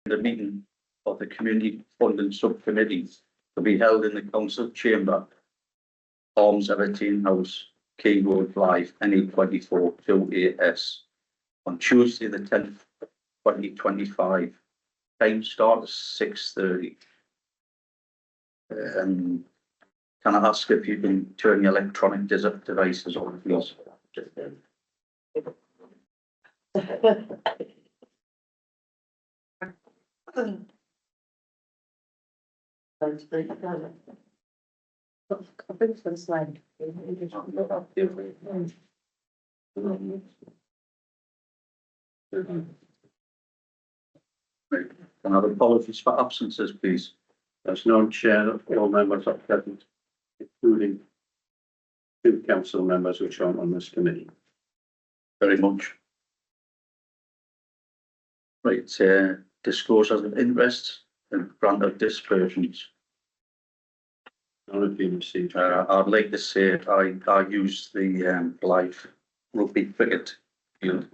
The meeting of the Community Funding Subcommittee to be held in the Council Chamber, Arms Everton House, Key Road Drive, NE 24 2AS, on Tuesday the 10th, 2025. Time start is 6:30. Can I ask if you can turn your electronic devices on, please? Right. Can I have apologies for absences, please? There's no chair of all members are present, including 2 council members which aren't on this committee. Very much. Right, disclosures of interest and grant of dispersions. None have been received. I'd like to say I use the live rugby cricket field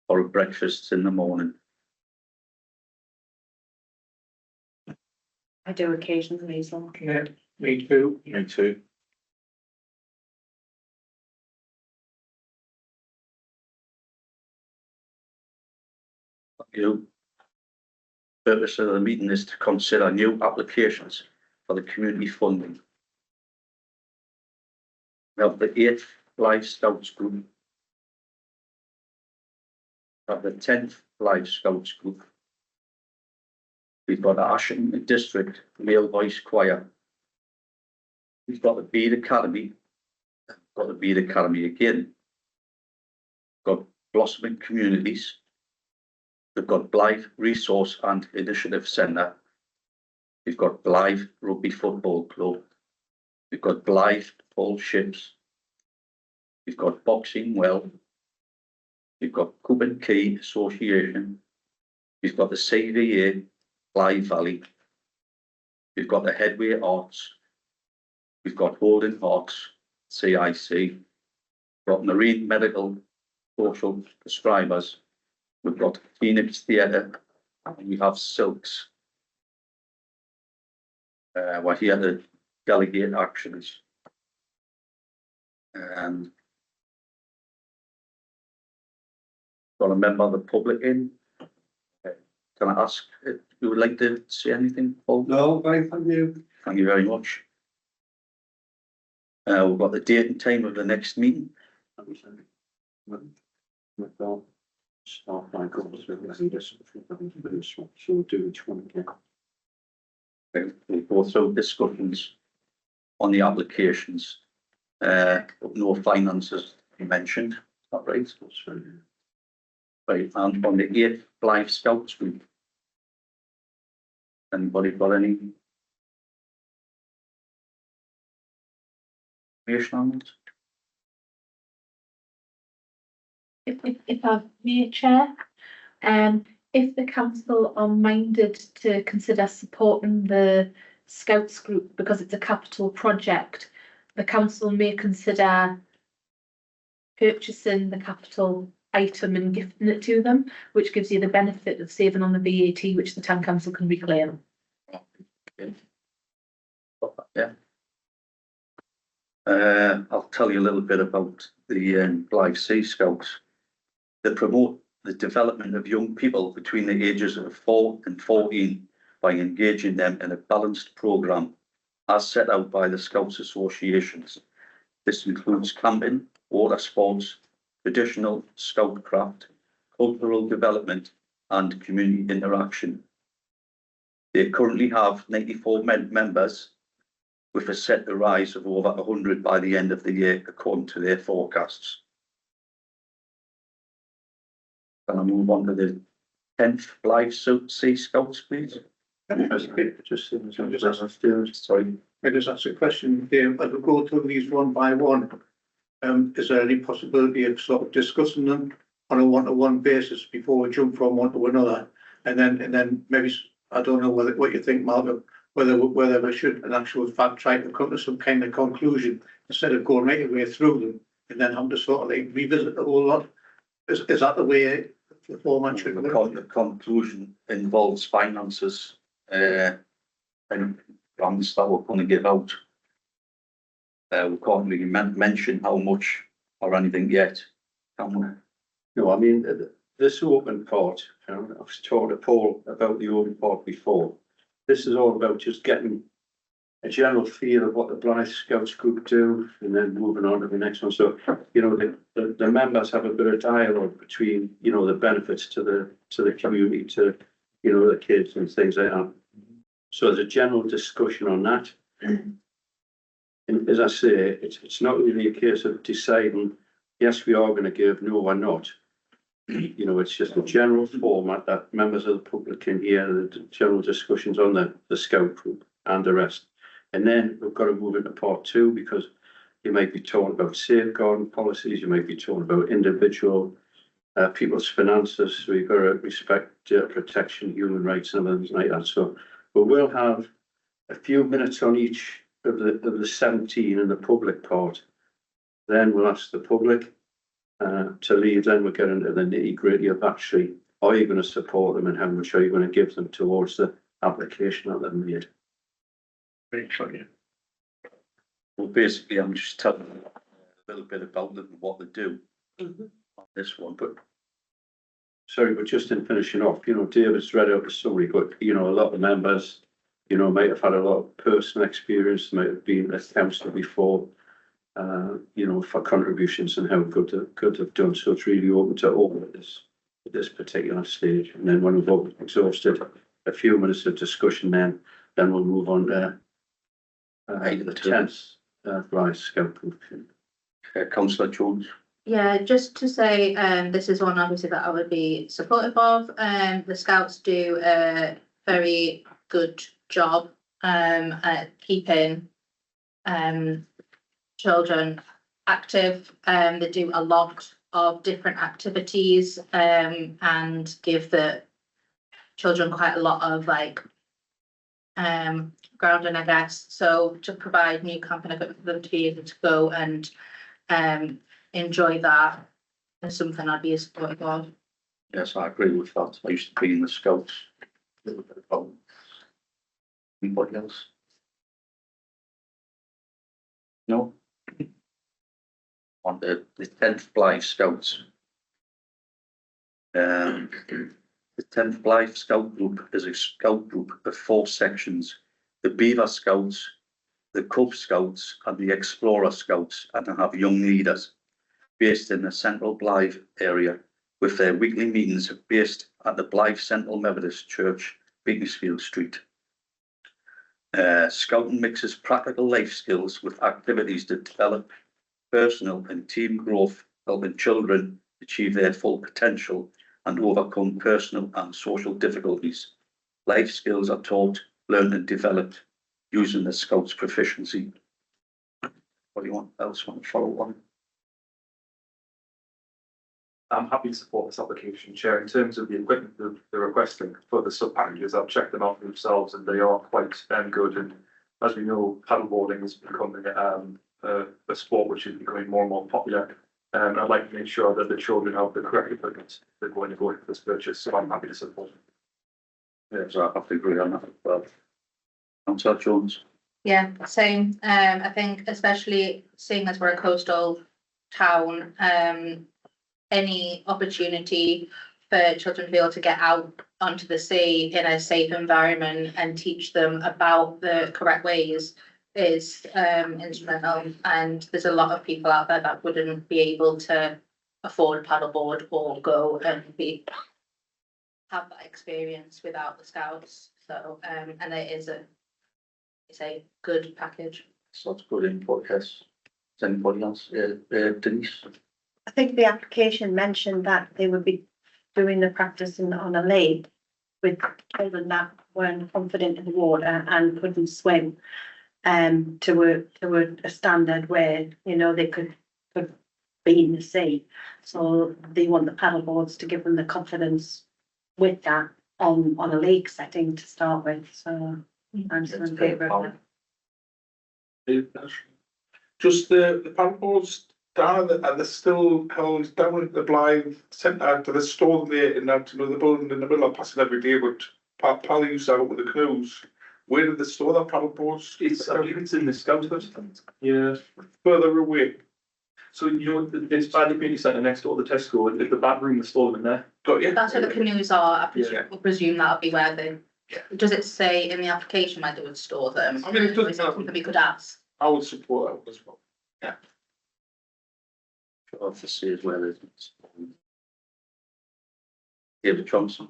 for breakfasts in the morning. I do occasionally as well. Yeah, me too. Me too. You. Purpose of the meeting is to consider new applications for the community funding. We have the 8th Life Scouts Group. We have the 10th Life Scouts Group. We've got the Ashton District Male Voice Choir. We've got the Bede Academy. Got the Bede Academy again. Got Blossoming Communities. We've got Blythe Resource and Initiative Centre. We've got Blythe Rugby Football Club. We've got Blythe Tall Ships. We've got Boxing Well. We've got Cuban Key Association. We've got the CVA Blythe Valley. We've got the Headway Arts. We've got Holding Hearts, CIC. We've got Marine Medical Social Prescribers. We've got Phoenix Theatre, and we have Silks. We're here to delegate actions. And got a member of the public in. Can I ask if you would like to say anything, Paul? No, thank you. Thank you very much. We've got the date and time of the next meeting. Start my goals with this. So we'll do each one again. We'll go through discussions on the applications. No finances to be mentioned, is that right? Right, and on the 8th Blythe Scouts Group. Anybody got any information on it? If I may, Chair, if the council are minded to consider supporting the Scouts group because it's a capital project, the council may consider purchasing the capital item and gifting it to them, which gives you the benefit of saving on the VAT, which the town council can reclaim. Yeah. I'll tell you a little bit about the Blythe Sea Scouts. They promote the development of young people between the ages of 4 and 14 by engaging them in a balanced programme as set out by the Scouts associations. This includes camping, water sports, traditional scout craft, cultural development and community interaction. They currently have 94 members with a set to rise of over 100 by the end of the year according to their forecasts. Can I move on to the 10th Blythe Sea Scouts, please? Sorry. I just ask a question, Dave, as we go through these one by one, is there any possibility of sort of discussing them on a one-to-one basis before we jump from one to another? And then maybe, I don't know what you think, Malcolm, whether we should in actual fact try to come to some kind of conclusion instead of going right away through them and then having to sort of like revisit the whole lot. Is that the way the format should The work. the conclusion involves finances, and grants that we're gonna give out. We can't really mention how much or anything yet, can we? No, I mean, this open part, I've told Paul about the open part before. This is all about just getting a general feel of what the Blythe Scouts group do and then moving on to the next one. So, you know, the members have a bit of dialogue between, you know, the benefits to the community, to, you know, the kids and things like that. So there's a general discussion on that. And as I say, it's not really a case of deciding, yes, we are going to give, no, we're not. You know, it's just a general format that members of the public can hear, the general discussions on the scout group and the rest. And then we've got to move into part two, because you might be talking about safeguarding policies, you might be talking about individual people's finances. So you've got to respect protection, human rights and things like that. So we will have a few minutes on each of the 17 in the public part. Then we'll ask the public to leave. Then we'll get into the nitty gritty of actually, are you going to support them and how much are you going to give them towards the application that they've made? Very sorry. Well, basically, I'm just telling you a little bit about them and what they do on this one, but Sorry, but just in finishing off, you know, David's read out the summary, but you know, a lot of members, you know, might have had a lot of personal experience, might have been a councillor before, you know, for contributions and how good they've done. So it's really open to all at this particular stage. And then when we've exhausted a few minutes of discussion, then we'll move on to the 10th Blythe Scout Group. Councillor Jones. Yeah, just to say, this is one obviously that I would be supportive of. The Scouts do a very good job at keeping children active. They do a lot of different activities and give the children quite a lot of like grounding, I guess. So to provide new camping equipment for them to be able to go and enjoy that is something I'd be supportive of. Yes, I agree with that. I used to be in the Scouts. A little bit about anybody else? No? On the 10th Blythe Scouts. The 10th Blythe Scout Group is a scout group of 4 sections: the Beaver Scouts, the Cub Scouts and the Explorer Scouts, and they have young leaders based in the central Blythe area, with their weekly meetings based at the Blythe Central Methodist Church, Beaconsfield Street. Scouting mixes practical life skills with activities to develop personal and team growth, helping children achieve their full potential and overcome personal and social difficulties. Life skills are taught, learned and developed using the Scouts proficiency. What do you else want to follow on? I'm happy to support this application, Chair. In terms of the equipment that they're requesting for the sub packages, I've checked them out for themselves and they are quite good. And as we know, paddleboarding is becoming a sport which is becoming more and more popular. And I'd like to make sure that the children have the correct equipment they're going to go for this purchase. So I'm happy to support it. Yes, I have to agree on that as well. Councillor Jones. Yeah, same. I think especially seeing as we're a coastal town, any opportunity for children to be able to get out onto the sea in a safe environment and teach them about the correct ways is instrumental. And there's a lot of people out there that wouldn't be able to afford a paddleboard or go and have that experience without the Scouts. So and it's a good package. So that's good input, yes. Is anybody else? Denise? I think the application mentioned that they would be doing the practice on a lake with children that weren't confident in the water and couldn't swim, to a standard where, you know, they could be in the sea. So they want the paddle boards to give them the confidence with that on a lake setting to start with. So I'm still in favour of that. Just the paddleboards, down and they're still held down at the Blythe Centre, do they store them there in that, the building in the middle, I pass it every day, but Pal used to have it with the canoes. Where did they store their paddle boats? I believe it's in the Scout Hut. Yeah. Further away, So, it's by the community centre next door to the Tesco, if the back room is stored in there. got you? That's where the canoes are, Yeah. I presume that'll be where they, does it say in the application where they would store them? I mean, it Or doesn't is it matter. something we could ask? I would support that as well. Sure, to see as well as. David Johnson.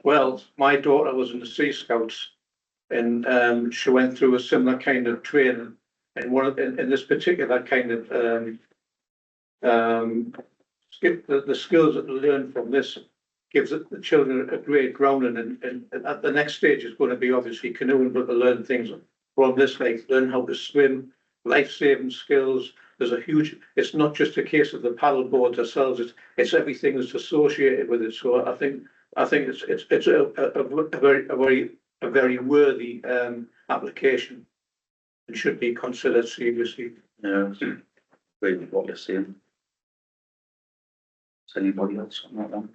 Well, my daughter was in the Sea Scouts and she went through a similar kind of training. And in this particular kind of the skills that they learn from this gives the children a great grounding and at the next stage is going to be obviously canoeing, but to learn things from this, like learn how to swim, life-saving skills. There's a huge, it's not just a case of the paddle boards themselves, it's everything that's associated with it. So I think it's a very worthy application and should be considered seriously. Yeah, agree with what you're saying. Is anybody else on that one?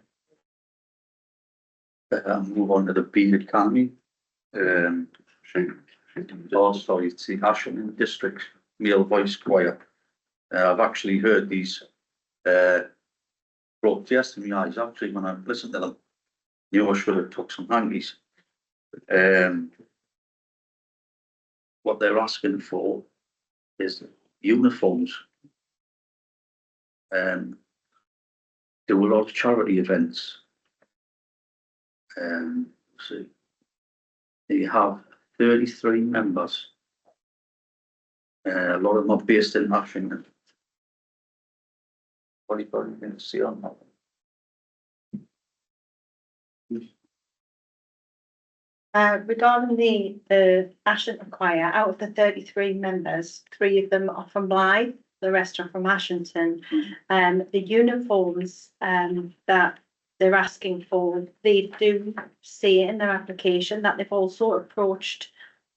Move on to the Beard Academy. Oh, sorry, it's the Ashton District Male Voice Choir. I've actually heard these brought tears to my eyes actually when I listened to them. Knew I should have took some hankies. What they're asking for is uniforms. Do a lot of charity events. See, you have 33 members. A lot of them are based in Ashington. What are you going to see on that? Regarding the Ashington Choir, out of the 33 members, 3 of them are from Blythe, the rest are from Ashington. The uniforms that they're asking for, they do say in their application that they've also approached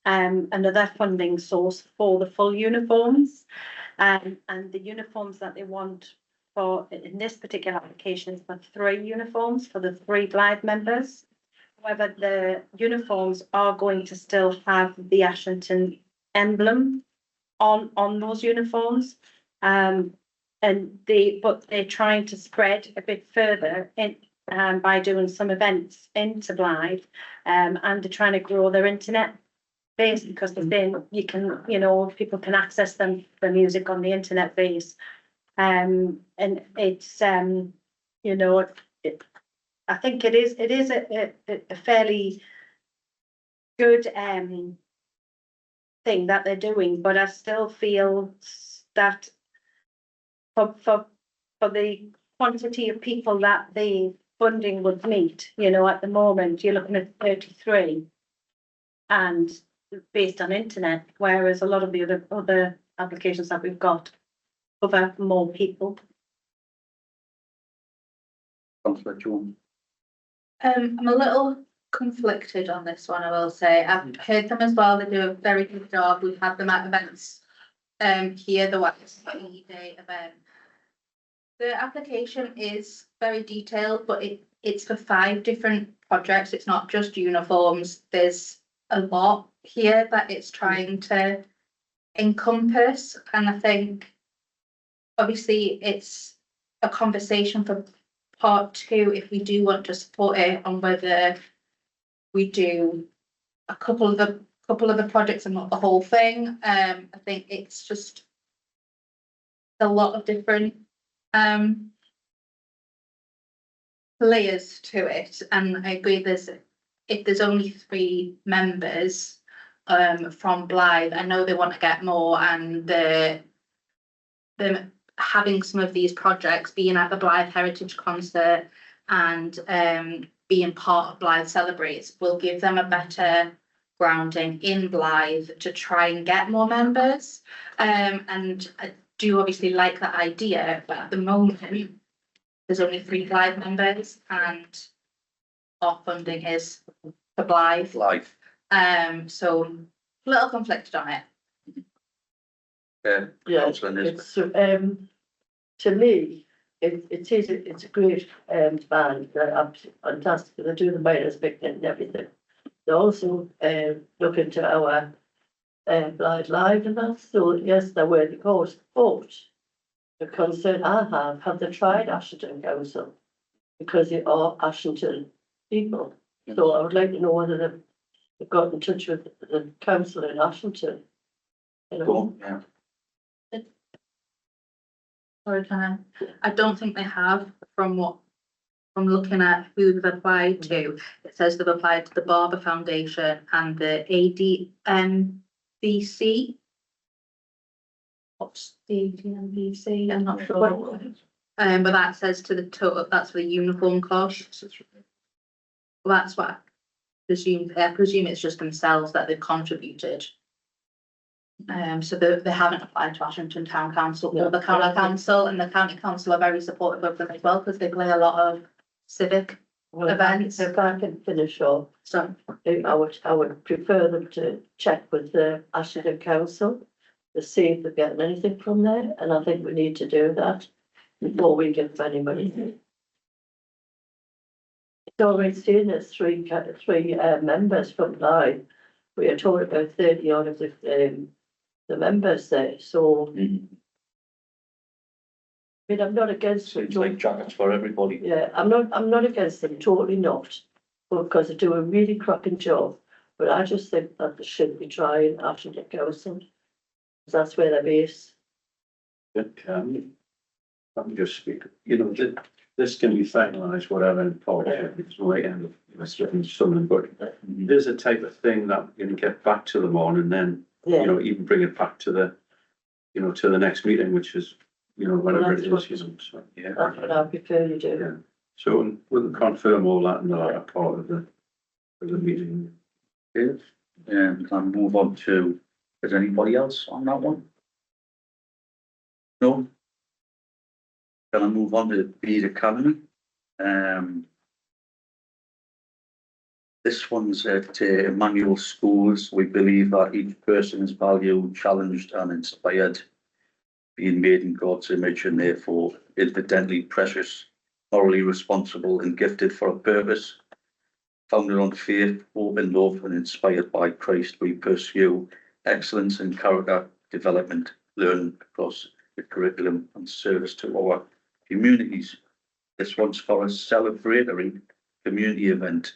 another funding source for the full uniforms. And the uniforms that they want for in this particular application is for 3 uniforms for the 3 Blythe members. However, the uniforms are going to still have the Ashington emblem on those uniforms. But they're trying to spread a bit further in by doing some events into Blythe, and they're trying to grow their internet base because then you can, people can access them for music on the internet base. And it's I think it is a fairly good thing that they're doing, but I still feel that for the quantity of people that the funding would meet, at the moment you're looking at 33 and based on internet, whereas a lot of the other applications that we've got cover more people. Councillor Jones. I'm a little conflicted on this one, I will say. I've heard them as well, they do a very good job. We've had them at events here, the Wednesday Day event. The application is very detailed, but it's for 5 different projects. It's not just uniforms. There's a lot here that it's trying to encompass. And I think obviously it's a conversation for part 2 if we do want to support it on whether we do a couple of the projects and not the whole thing. I think it's just a lot of different layers to it, and I agree if there's only 3 members from Blythe, I know they want to get more, and them having some of these projects, being at the Blythe Heritage Concert and being part of Blythe Celebrates will give them a better grounding in Blythe to try and get more members. And I do obviously like that idea, but at the moment there's only 3 Blythe members and our funding is for Blythe. Live. So a little conflicted on it. Yeah, Councillor Nisbet. it's, to me, it's a great, band, they're absolutely fantastic, they do the miners picnic and everything. They also, look into our, Blind Live and that, so yes, they're worthy cause, but the concern I have they tried Ashington Council? Because they are Ashington people, so I would like to know whether they've got in touch with the council in Ashington. You know, Yeah. Sorry, Canon. I don't think they have from looking at who they've applied to. It says they've applied to the Barber Foundation and the ADMBC. What's the ADMBC? I'm not sure. But that says to the total, that's for the uniform cost. Well, that's what I presume it's just themselves that they've contributed. So they haven't applied to Ashington Town Council or the County Council, and the County Council are very supportive of them as well, because they play a lot of civic events. If I can finish off, So, I would prefer them to check with the Ashington Council to see if they're getting anything from there, and I think we need to do that before we give them any money. It's already seen there's three members from Lyme. We are told about 30 odd of the members there, so. I mean, I'm not against it. Seems like jackets for everybody. Yeah, I'm not against them, totally not, because they do a really cracking job. But I just think that they should be trying Ashington Council, because that's where they're based. Let me just speak, you know, this can be finalised, whatever, in politics, it's no end of something, but there's a type of thing that you can get back to them on, and then, you Yeah, know, even bring it back to the, you know, to the next meeting, which is, you know, whatever it is, you know, so, yeah. that's what I prefer you do. Yeah. So we'll confirm all that in the latter part of the meeting. And can I move on to, is anybody else on that one? No? Can I move on to Bede Academy? This one's at Emmanuel Schools. We believe that each person is valued, challenged and inspired, being made in God's image and therefore infinitely precious, morally responsible and gifted for a purpose. Founded on faith, hope and love and inspired by Christ, we pursue excellence in character development, learning across the curriculum and service to our communities. This one's for a celebratory community event.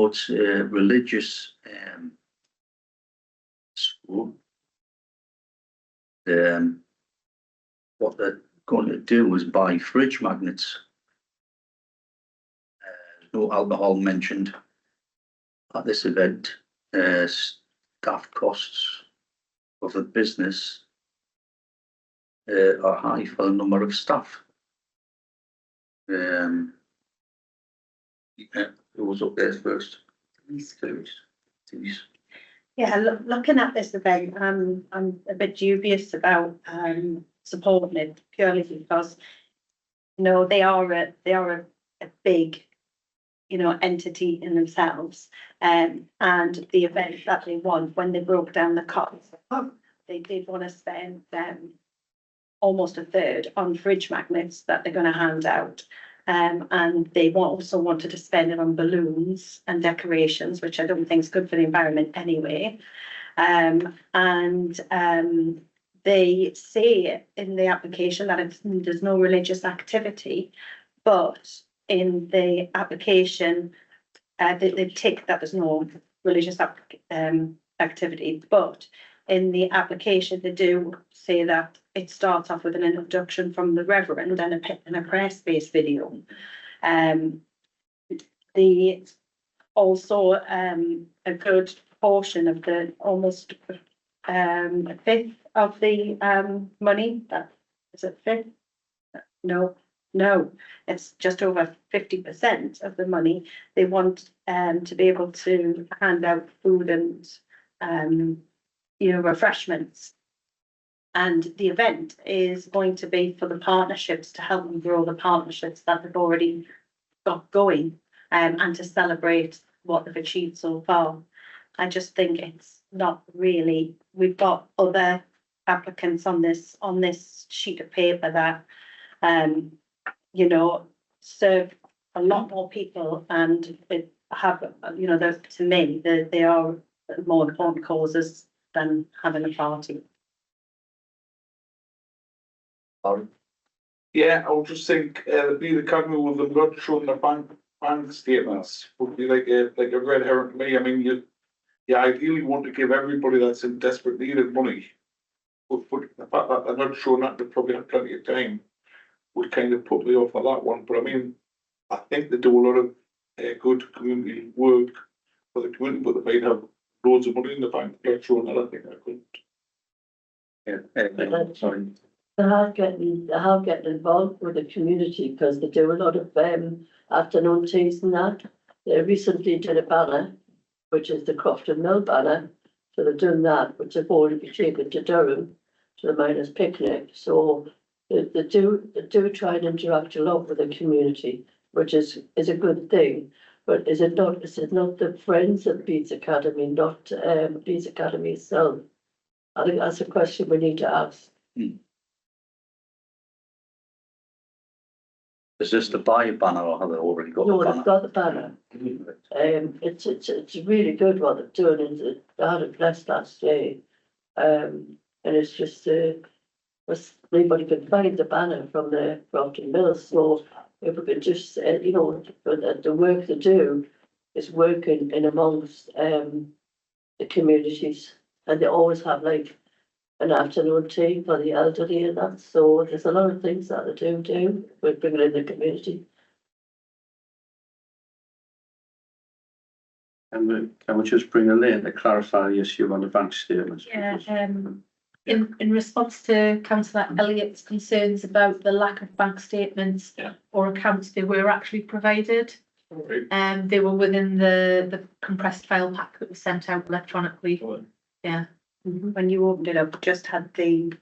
It's a religious school. What they're going to do is buy fridge magnets. No alcohol mentioned at this event. Staff costs of the business are high for the number of staff. Yeah, who was up there first? Denise. Yeah, looking at this event, I'm a bit dubious about supporting it purely because, you know, they are a big, you know, entity in themselves. And the event that they want, when they broke down the costs, they did want to spend almost a third on fridge magnets that they're going to hand out. And they also wanted to spend it on balloons and decorations, which I don't think is good for the environment anyway. They say in the application that there's no religious activity, but in the application, they tick that there's no religious activity, but in the application, they do say that it starts off with an introduction from the Reverend and a prayer-based video. The also a good portion of the almost a fifth of the money. That is it, fifth? No, it's just over 50% of the money. They want to be able to hand out food and you know, refreshments. And the event is going to be for the partnerships, to help them grow the partnerships that they've already got going, and to celebrate what they've achieved so far. I just think it's not really, we've got other applicants on this sheet of paper that, you know, serve a lot more people and it have, you know, to me, they are more important causes than having a party. Yeah, I would just think, be the Academy with them not showing their bank statements would be like a red herring to me. I mean, you ideally want to give everybody that's in desperate need of money. But the fact that they're not showing that, they probably have plenty of time, would kind of put me off on that one. But I mean, I think they do a lot of good community work for the community, but they might have loads of money in the bank. Not showing that, I think I couldn't. Yeah, sorry. They are getting involved with the community because they do a lot of afternoon teas and that. They recently did a banner, which is the Crofton Mill banner. So they're doing that, which they've already been taken to Durham to the miners' picnic. So they do try and interact a lot with the community, which is a good thing. But is it not the friends of Beats Academy, not Beats Academy itself? I think that's a question we need to ask. Is this the buy banner or have they already got No, the they've banner? got the banner. It's really good what they're doing, and they had it blessed last day. And it's just anybody can find the banner from the Crofton Mills, so if we could just you know, the work they do is working in amongst the communities, and they always have like an afternoon tea for the elderly and that, so there's a lot of things that they do with bringing in the community. And can we just bring Elaine to clarify the issue on the bank statements? Yeah, Because- in response to councillor Elliott's concerns about the lack of bank statements Yeah. or accounts, they were actually provided. Right. They were within the compressed file pack that was sent out electronically. Yeah. When you opened it up, it just had the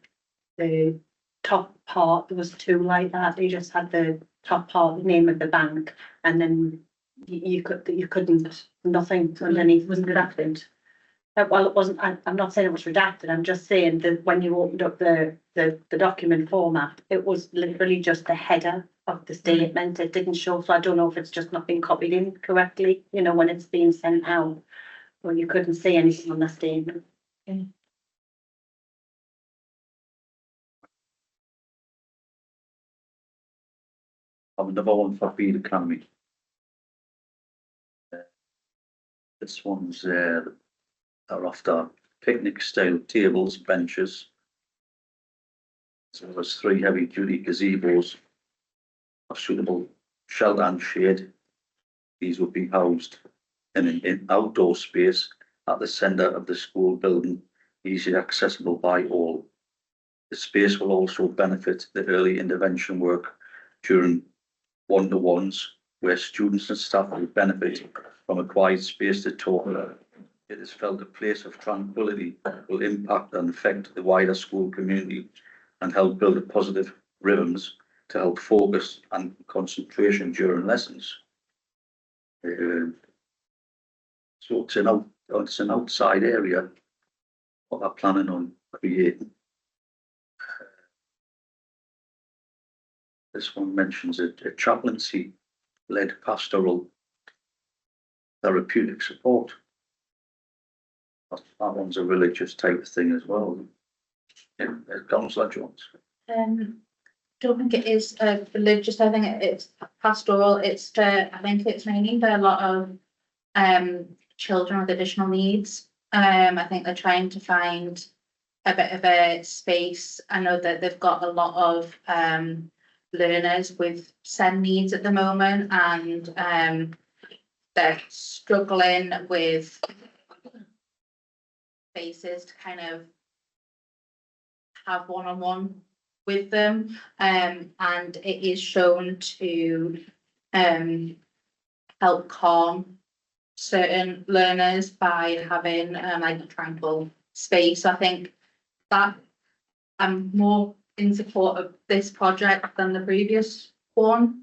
top part, there was two like that, you just had the top part, the name of the bank, and then you couldn't, nothing underneath was redacted. Well, it wasn't, I'm not saying it was redacted, I'm just saying that when you opened up the document format, it was literally just the header of the statement, it didn't show, so I don't know if it's just not been copied in correctly, you know, when it's being sent out, or you couldn't see anything on the statement. I'm another one for Beat Academy. This one's are after picnic style tables, benches. So there's 3 heavy duty gazebos of suitable shelter and shade. These would be housed in an outdoor space at the centre of the school building, easily accessible by all. The space will also benefit the early intervention work during one-to-ones, where students and staff will benefit from a quiet space to talk. It is felt a place of tranquility will impact and affect the wider school community and help build a positive rhythms to help focus and concentration during lessons. So it's an outside area what they're planning on creating. This one mentions a chaplaincy-led pastoral therapeutic support. That one's a religious type of thing as well. Yeah, Councillor Jones. Don't think it is religious, I think it's pastoral, I think it's mainly for a lot of children with additional needs. I think they're trying to find a bit of a space. I know that they've got a lot of learners with SEND needs at the moment, and they're struggling with spaces to kind of have one-on-one with them, and it is shown to help calm certain learners by having like a tranquil space. I think that I'm more in support of this project than the previous one,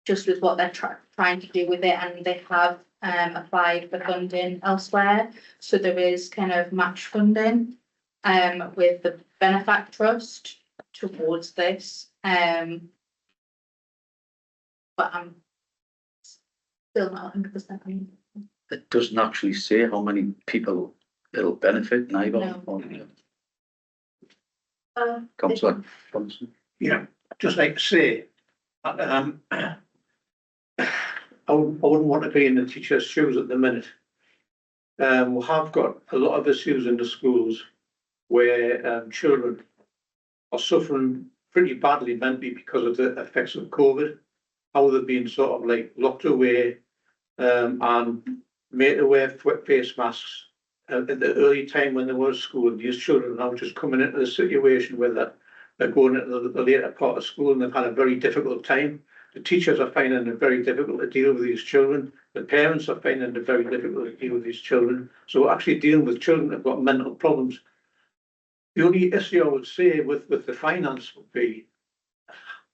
just with what they're trying to do with it, and they have applied for funding elsewhere. So there is kind of match funding with the Benefact Trust towards this. But I'm still not 100%. It doesn't actually say how many people it'll benefit, neither. No. Councillor Thompson. Yeah, just like to say, I wouldn't want to be in the teacher's shoes at the minute. We have got a lot of issues in the schools where children are suffering pretty badly mentally because of the effects of COVID. How they're being sort of like locked away and made to wear face masks at the early time when they were at school. These children are now just coming into the situation where they're going into the later part of school and they've had a very difficult time. The teachers are finding it very difficult to deal with these children. The parents are finding it very difficult to deal with these children. So we're actually dealing with children who've got mental problems. The only issue I would say with the finance would be,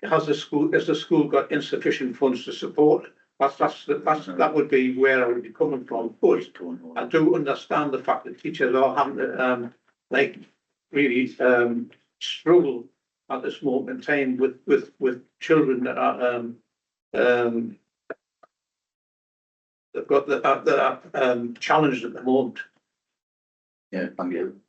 has the school got insufficient funds to support? That would be where I would be coming from. But I do understand the fact that teachers are having to really struggle at this moment in time with children that are they've got that are challenged at the moment. Yeah, thank you.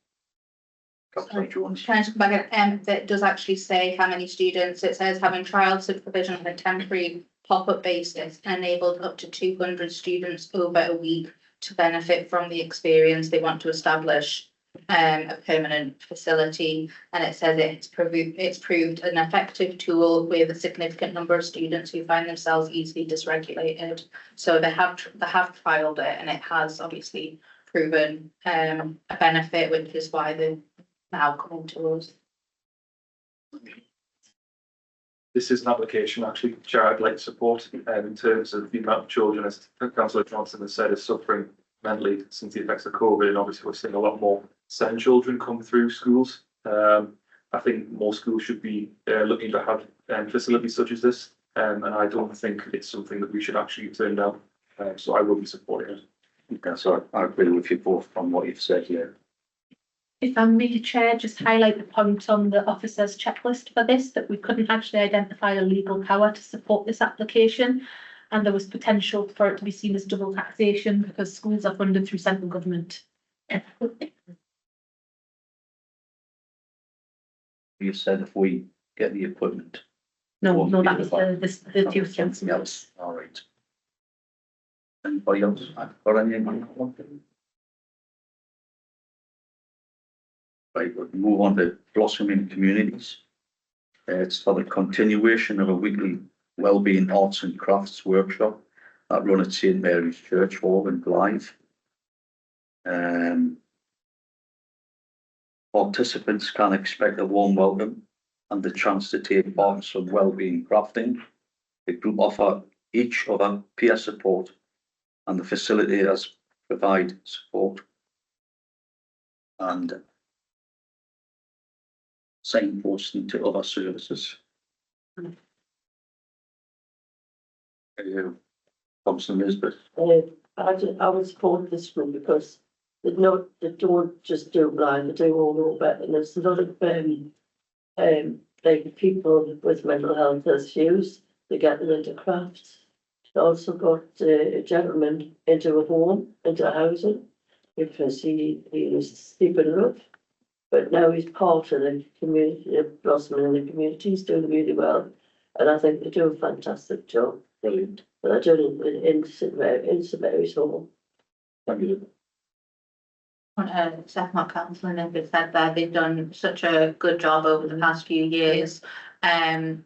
Councillor Jones. Can I just come back in? That does actually say how many students. It says having trial supervision on a temporary pop-up basis enabled up to 200 students over a week to benefit from the experience. They want to establish a permanent facility, and it says it's proved an effective tool with a significant number of students who find themselves easily dysregulated. So they have trialed it, and it has obviously proven a benefit, which is why they're now coming to us. This is an application actually, Chair, I'd like to support in terms of the amount of children, as Councillor Johnson has said, is suffering mentally since the effects of COVID, and obviously we're seeing a lot more SEND children come through schools. I think more schools should be looking to have facilities such as this, and I don't think it's something that we should actually turn down. So I will be supporting it. Okay, so I agree with you both on what you've said here. If I may, Chair, just highlight the point on the officer's checklist for this, that we couldn't actually identify a legal power to support this application. And there was potential for it to be seen as double taxation because schools are funded through central government. You said if we get the equipment. No, Won't no, be that was the two something things. else. All right. Anybody else? Got anything? Right, we'll move on to blossoming communities. It's for the continuation of a weekly wellbeing arts and crafts workshop that run at St Mary's Church Hall in Blythe. Participants can expect a warm welcome and the chance to take part in some wellbeing crafting. The group offer each other peer support and the facilitators provide support and signposting to other services. Thompson Nisbet. I would support this one because they don't just do blind, they do all over, and there's a lot of like people with mental health issues, they get them into crafts. They also got a gentleman into a home, into housing, because he was sleeping rough. But now he's part of the community, blossoming in the community, he's doing really well. And I think they do a fantastic job. Brilliant. But they're doing it in St Mary's Hall. Thank you. Second what Councillor Nimbus said there, they've done such a good job over the past few years. They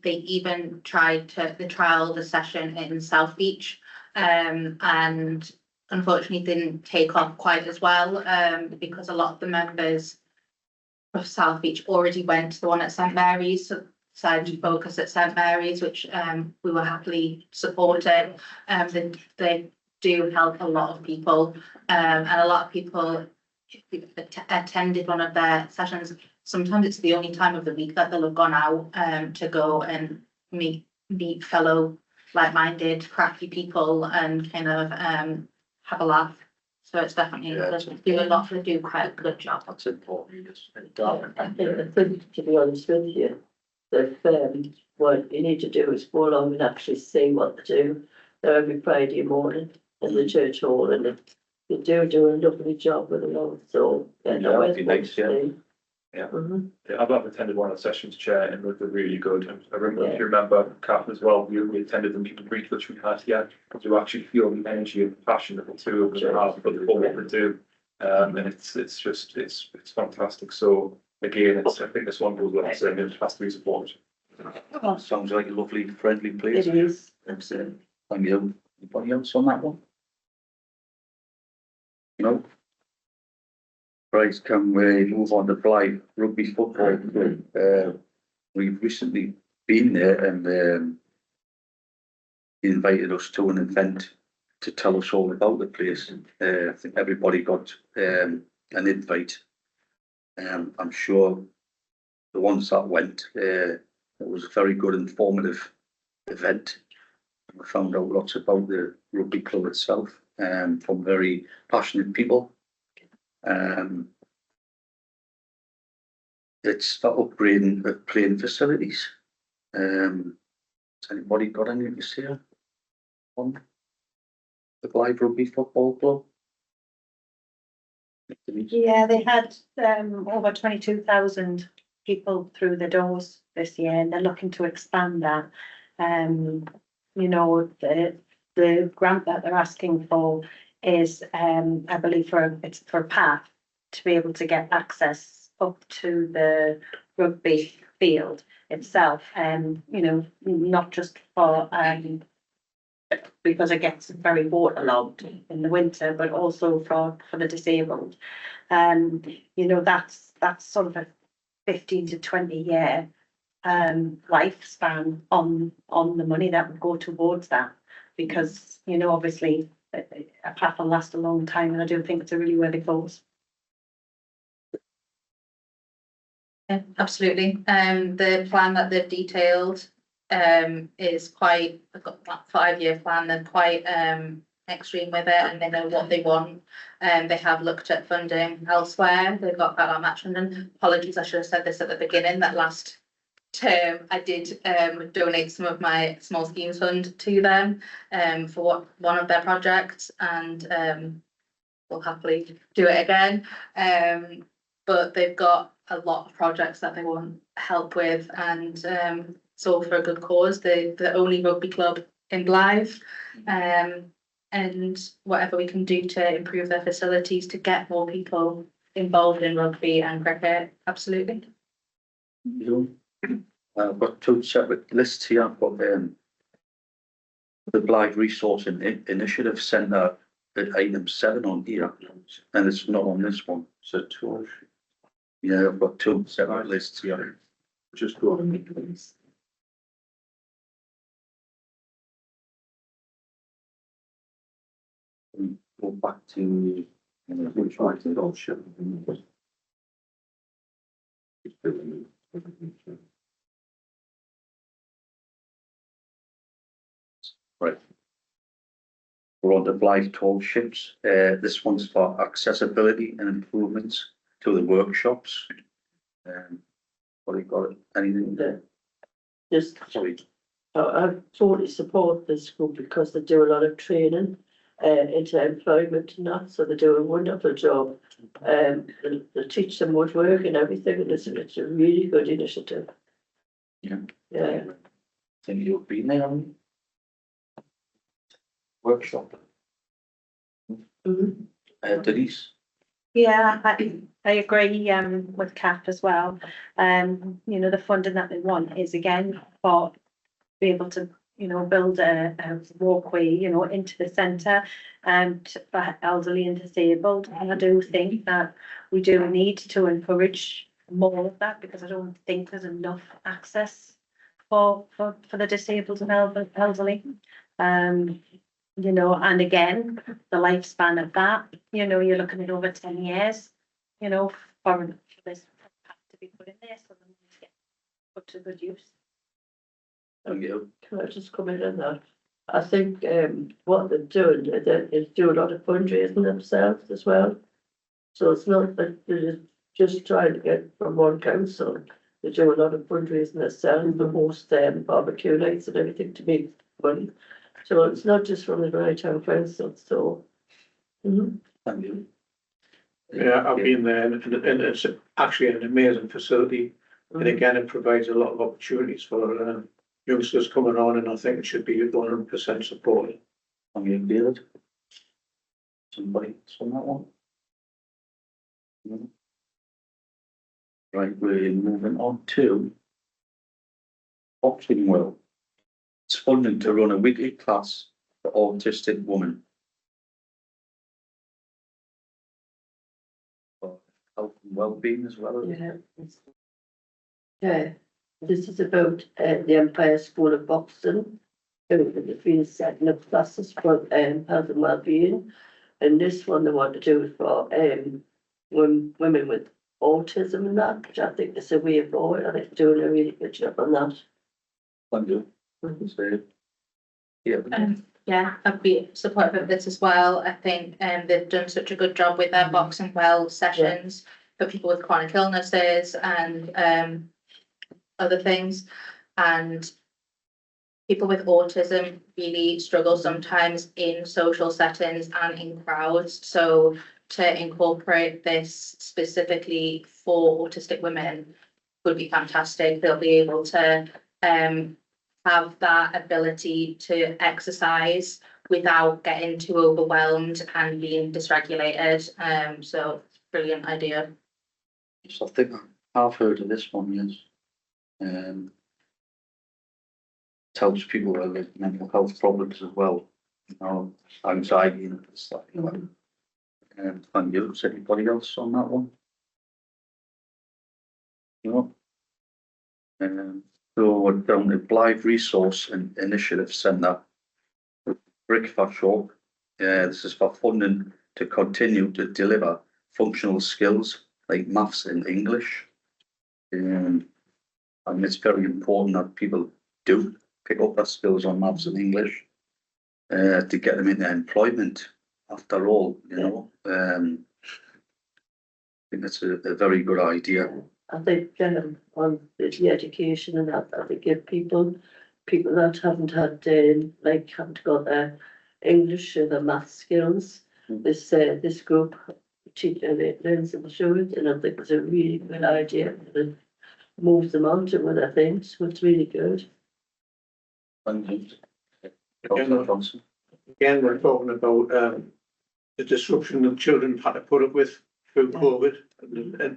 even tried to trial the session in South Beach, and unfortunately didn't take off quite as well, because a lot of the members of South Beach already went to the one at St Mary's, so decided to focus at St Mary's, which we were happily supporting. They do help a lot of people, and a lot of people attended one of their sessions. Sometimes it's the only time of the week that they'll have gone out to go and meet fellow like-minded, crafty people and kind of, have a laugh. So it's definitely, Yeah. they do a lot, they do quite a good job. That's important, yes. I think, to be honest with you, that, what you need to do is go along and actually see what they do. They're every Friday morning in the church hall, and they do a lovely job with them all, so. Yeah, that'd be nice, yeah. Yeah. Mhm. Yeah, I've attended one of the sessions, Chair, and they're really good. And I remember, if you remember, Kath as well, we attended the meet and greet which we had here, because you actually feel the energy and the passion that the two of them have for what they do. And it's fantastic. So again, I think this one goes without saying, it has to be supported. Oh, sounds like a lovely, friendly place. It is. Excellent. Thank you. Anybody else on that one? No? Right, can we move on to Blythe Rugby Football Club? We've recently been there and he invited us to an event to tell us all about the place. I think everybody got an invite. I'm sure the ones that went, it was a very good, informative event. We found out lots about the rugby club itself from very passionate people. It's for upgrading the playing facilities. Has anybody got anything to say on the Blythe Rugby Football Club? Yeah, they had over 22,000 people through the doors this year, and they're looking to expand that. You know, the grant that they're asking for is, I believe, it's for PATH to be able to get access up to the rugby field itself, and you know, not just for because it gets very waterlogged in the winter, but also for the disabled. You know, that's sort of a 15 to 20 year lifespan on the money that would go towards that, because you know, obviously a path will last a long time, and I do think it's a really worthy cause. Yeah, absolutely. The plan that they've detailed is quite, I've got that 5-year plan, they're quite extreme with it and they know what they want. They have looked at funding elsewhere, they've got that on Match London. Apologies, I should have said this at the beginning, that last term I did donate some of my small schemes fund to them for one of their projects, and we'll happily do it again. But they've got a lot of projects that they want help with, and it's all for a good cause. They're the only rugby club in Blythe, and whatever we can do to improve their facilities to get more people involved in rugby and cricket, absolutely. I've got two separate lists here. I've got the Blythe Resource Initiative Centre at item 7 on here, and it's not on this one. So two, Yeah, I've got two separate lists here. just go on, please. Go back to which one is it? Oh, shit. Right. We're on the Blythe tall ships. This one's for accessibility and improvements to the workshops. What do you got? Anything there? Just, Sorry. I totally support this group because they do a lot of training into employment and that, so they do a wonderful job. They teach them woodwork and everything, and it's a really good initiative. Yeah. Yeah. Think you've been there, haven't you? Workshop. Mhm. Denise? Yeah, I agree with Kath as well. You know, the funding that they want is again for be able to, you know, build a walkway, you know, into the centre and for elderly and disabled. And I do think that we do need to encourage more of that, because I don't think there's enough access for the disabled and elderly. You know, and again, the lifespan of that, you know, you're looking at over 10 years, you know, for this to be put in there, so then we get put to good use. Thank you. Can I just come in on that? I think, what they're doing, is do a lot of fundraising themselves as well. So it's not that they're just trying to get from one council, they do a lot of fundraising themselves, the host, barbecue nights and everything to make money. So it's not just from the Rye Town Council, so. Mhm. Thank you. Yeah, I've been there and it's actually an amazing facility. And again, it provides a lot of opportunities for youngsters coming on, and I think it should be 100% supported. Thank you, David. Somebody else on that one? No? Right, we're moving on to Boxing World. It's funding to run a weekly class for autistic women. For health and well-being as well. Yeah. Yeah, this is about the Empire School of Boxing. Who have been setting up classes for health and well-being. And this one they want to do for women with autism and that, which I think is a way forward. I think they're doing a really good job on that. Thank you. So, yeah. Yeah, I'd be supportive of this as well. I think they've done such a good job with their Boxing Well sessions for people with chronic illnesses and other things. And people with autism really struggle sometimes in social settings and in crowds. So to incorporate this specifically for autistic women would be fantastic. They'll be able to have that ability to exercise without getting too overwhelmed and being dysregulated. So brilliant idea. So I think I've heard of this one, yes. Helps people with mental health problems as well, you know, anxiety and stuff like that. Thank you. Is anybody else on that one? No. So we're down to Blythe Resource and Initiative Centre, Brickfast Shop. This is for funding to continue to deliver functional skills like maths and English. And it's very important that people do pick up their skills on maths and English to get them into employment. After all, you know, I think it's a very good idea. I think on the education and that, I think if people that haven't had like haven't got their English or their math skills, this group teacher learns them through it, and I think it's a really good idea that moves them on to other things. So it's really good. Thank you. Councillor Johnson. Again, we're talking about the disruption that children had to put up with through COVID,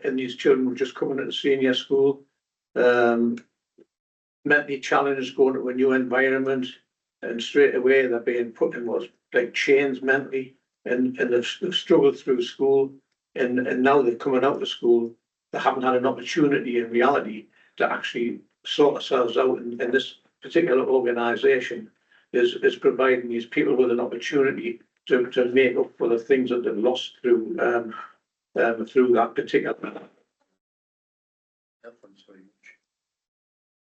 and these children were just coming into senior school, mentally challenged, going to a new environment, and straight away they're being put in what's like chains mentally, and they've struggled through school, and now they're coming out of school, they haven't had an opportunity in reality to actually sort themselves out, and this particular organisation is providing these people with an opportunity to make up for the things that they've lost through that particular. Thanks very much.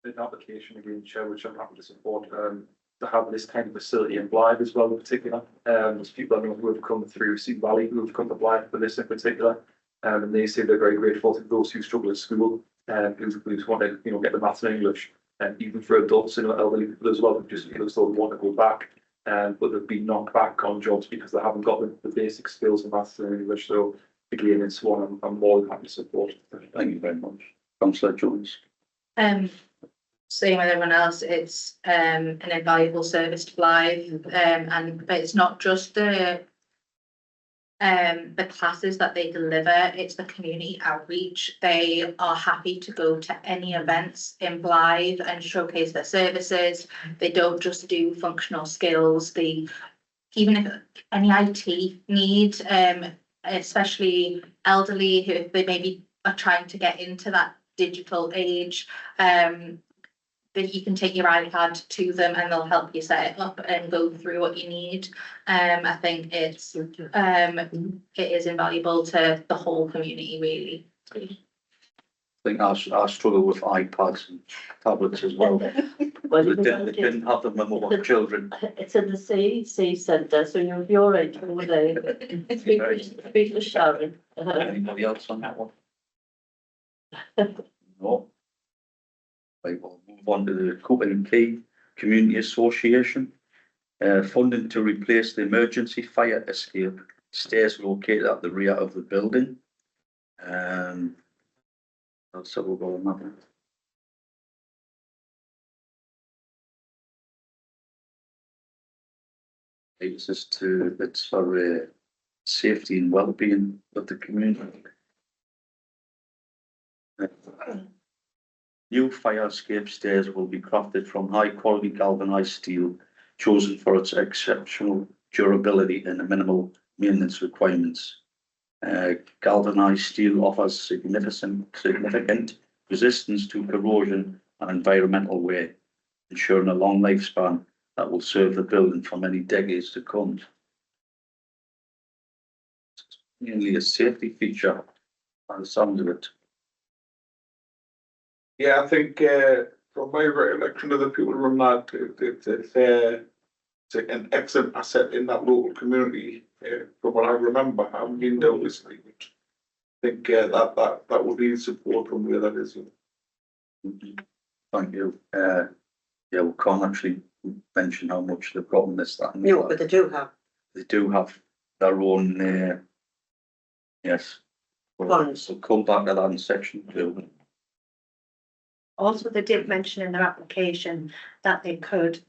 An application again, Chair, which I'm happy to support, to have this kind of facility in Blythe as well in particular. There's people I know who have come through Sea Valley who have come to Blythe for this in particular. And they say they're very grateful to those who struggle at school and who want to, you know, get the maths and English. And even for adults and elderly people as well, who just feel as though they want to go back, but they've been knocked back on jobs because they haven't got the basic skills in maths and English. So again, it's one I'm more than happy to support. Thank you very much. Councillor Jones. Same with everyone else, it's an invaluable service to Blythe, but it's not just the classes that they deliver, it's the community outreach. They are happy to go to any events in Blythe and showcase their services. They don't just do functional skills, even if any IT need, especially elderly who they maybe are trying to get into that digital age, that you can take your iPad to them and they'll help you set it up and go through what you need. I think it is invaluable to the whole community, really. I think I struggle with iPads and tablets as well. Well, They you didn't, they didn't have them when we were children. it's in the CEC centre, so you'll be all right over there. Speak to Sharon. Anybody else on that one? No. Right, we'll move on to the Cooper Key Community Association. Funding to replace the emergency fire escape stairs located at the rear of the building. So we'll go on that one. It's for safety and well-being of the community. New fire escape stairs will be crafted from high-quality galvanized steel, chosen for its exceptional durability and minimal maintenance requirements. Galvanized steel offers significant resistance to corrosion and environmental wear, ensuring a long lifespan that will serve the building for many decades to come. It's mainly a safety feature by the sound of it. Yeah, I think, from my recollection of the people run that, it's an excellent asset in that local community, from what I remember. I haven't been down this thing, but I think, that would be support from where that is. Thank you. Yeah, we can't actually mention how much they've got on this, that. and the No, other. but they do have They do have their own, yes. Funds. We'll come back to that in section 2. Also, they did mention in their application that they could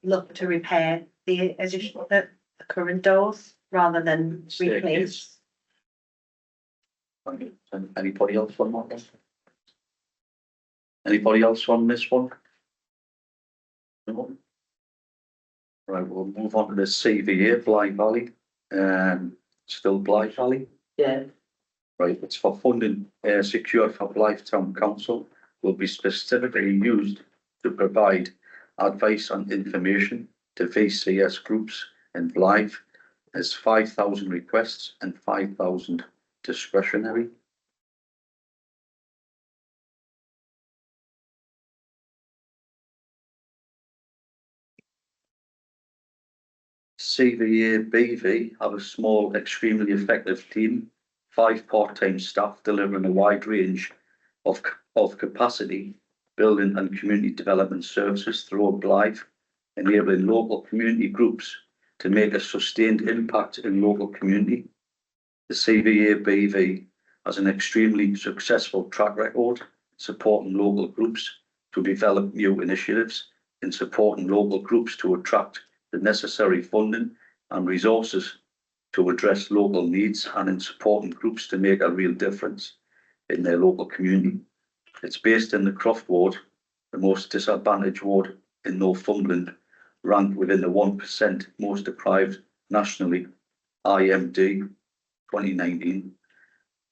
look to repair the additional, the current doors rather than replace. Thank you. Anybody else on that one? Anybody else on this one? No? Right, we'll move on to the CVA, Blythe Valley, still Blythe Valley. Yeah, Right, it's for funding, secured for Blythe Town Council, will be specifically used to provide advice and information to VCS groups in Blythe. There's 5,000 requests and 5,000 discretionary. CVA BV have a small, extremely effective team, 5 part-time staff delivering a wide range of capacity building and community development services throughout Blythe, enabling local community groups to make a sustained impact in local community. The CVA BV has an extremely successful track record supporting local groups to develop new initiatives, in supporting local groups to attract the necessary funding and resources to address local needs, and in supporting groups to make a real difference in their local community. It's based in the Croft ward, the most disadvantaged ward in Northumberland, ranked within the 1% most deprived nationally, IMD 2019.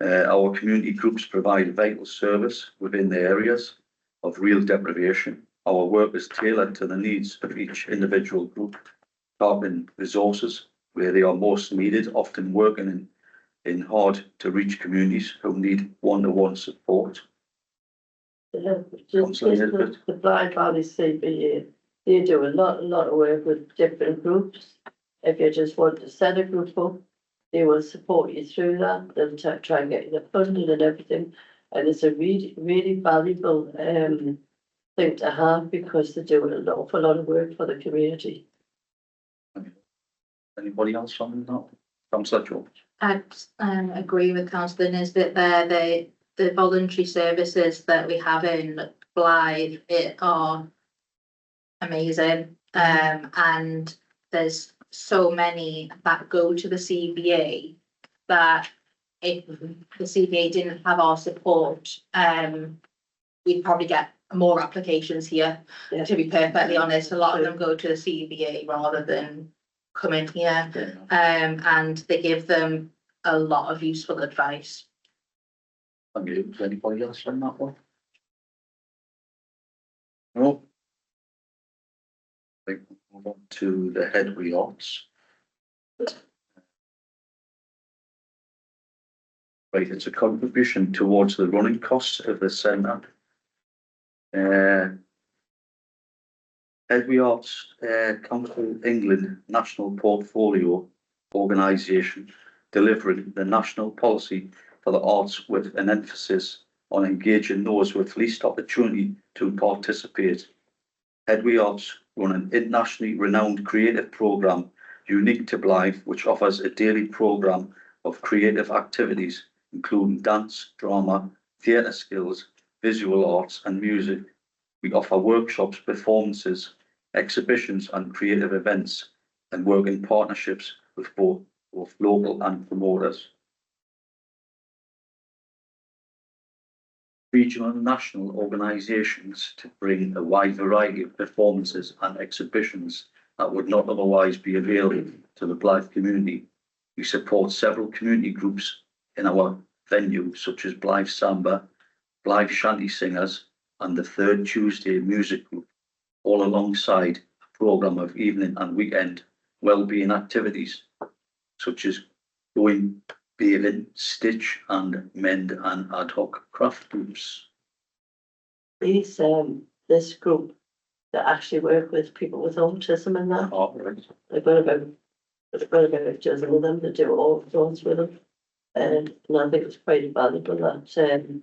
Our community groups provide vital service within the areas of real deprivation. Our work is tailored to the needs of each individual group, targeting resources where they are most needed, often working in hard to reach communities who need one-to-one support. just the Blythe Valley CBA, they do a lot of work with different groups. If you just want to set a group up, they will support you through that. They'll try and get you the funding and everything. And it's a really valuable thing to have, because they're doing an awful lot of work for the community. Anybody else on that? Councillor Jones. I'd agree with Councillor Nisbet there. The voluntary services that we have in Blythe are amazing. And there's so many that go to the CVA that if the CVA didn't have our support, we'd probably get more applications here. Yeah. To be perfectly honest, a lot of them go to the CVA rather than come in here. And they give them a lot of useful advice. Thank you. Is anybody else on that one? No. I think we'll move on to the Headway Arts. Right, it's a contribution towards the running costs of the centre. Edwy Arts Council England National Portfolio Organisation delivering the national policy for the arts with an emphasis on engaging those with least opportunity to participate. Edwy Arts run an internationally renowned creative programme unique to Blythe, which offers a daily programme of creative activities, including dance, drama, theatre skills, visual arts and music. We offer workshops, performances, exhibitions and creative events and work in partnerships with both local and promoters. Regional and national organisations to bring a wide variety of performances and exhibitions that would not otherwise be available to the Blythe community. We support several community groups in our venue, such as Blythe Samba, Blythe Shanty Singers, and the Third Tuesday Music Group, all alongside a programme of evening and weekend wellbeing activities, such as going bathing, stitch and mend and ad hoc craft groups. These, this group that actually work with people with autism and that, they've got about a dozen of them that do all sorts with them. And I think it's quite valuable that,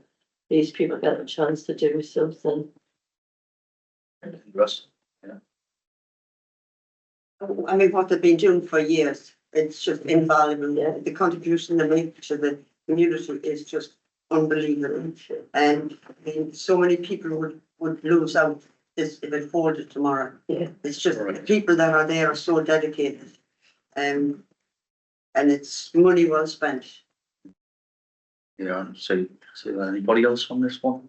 these people get a chance to do something. Russ? I mean, what they've been doing for years, it's just invaluable. Yeah. The contribution they make to the community is just unbelievable. And I mean, so many people would lose out this if it folded tomorrow. Yeah. It's just the people that are there are so dedicated. And it's money well spent. Yeah, so anybody else on this one?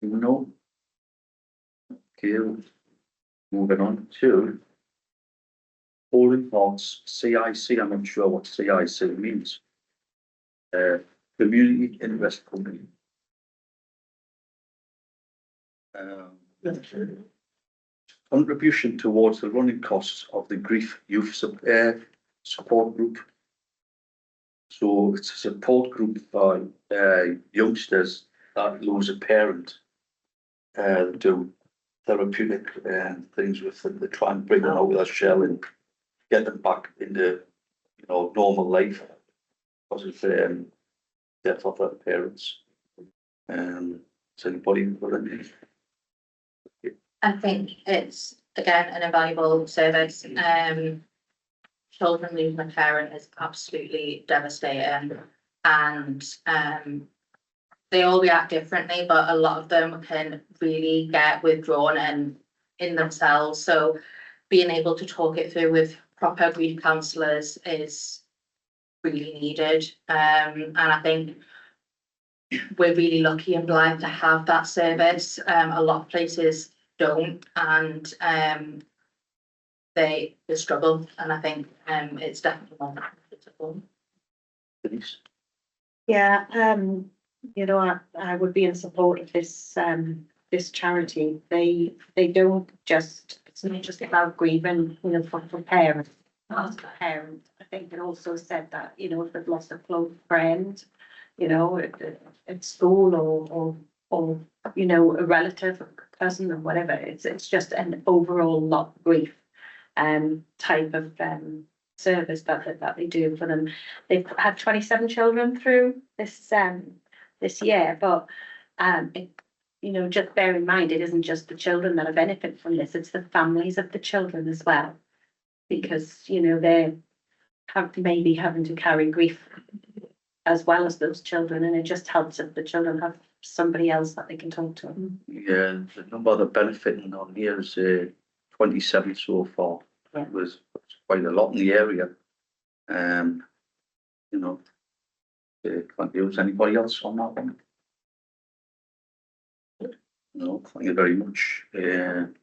No. Okay, moving on to Holding Hearts CIC. I'm not sure what CIC means. Community Interest Company. Contribution towards the running costs of the Grief Youth Support Group. So it's a support group for youngsters that lose a parent. Do therapeutic things with them. They try and bring them out of their shell and get them back into, normal life because of death of their parents. Is anybody got any? I think it's, again, an invaluable service. Children losing a parent is absolutely devastating, and they all react differently, but a lot of them can really get withdrawn and in themselves. So being able to talk it through with proper grief counsellors is really needed. And I think we're really lucky in Blythe to have that service. A lot of places don't, and they struggle, and I think it's definitely more difficult. Denise? Yeah, I would be in support of this charity. They don't just, it's not just about grieving, for parents. As a parent, I think it also said that, if they've lost a close friend, at school or a relative, a cousin or whatever, it's just an overall lot of grief type of service that they do for them. They've had 27 children through this year, but just bear in mind, it isn't just the children that are benefiting from this, it's the families of the children as well, because they maybe having to carry grief as well as those children, and it just helps if the children have somebody else that they can talk to. Yeah, the number that are benefiting on here is 27 so far. Yeah. It was quite a lot in the area. Thank you. Is anybody else on that one? No, thank you very much. Going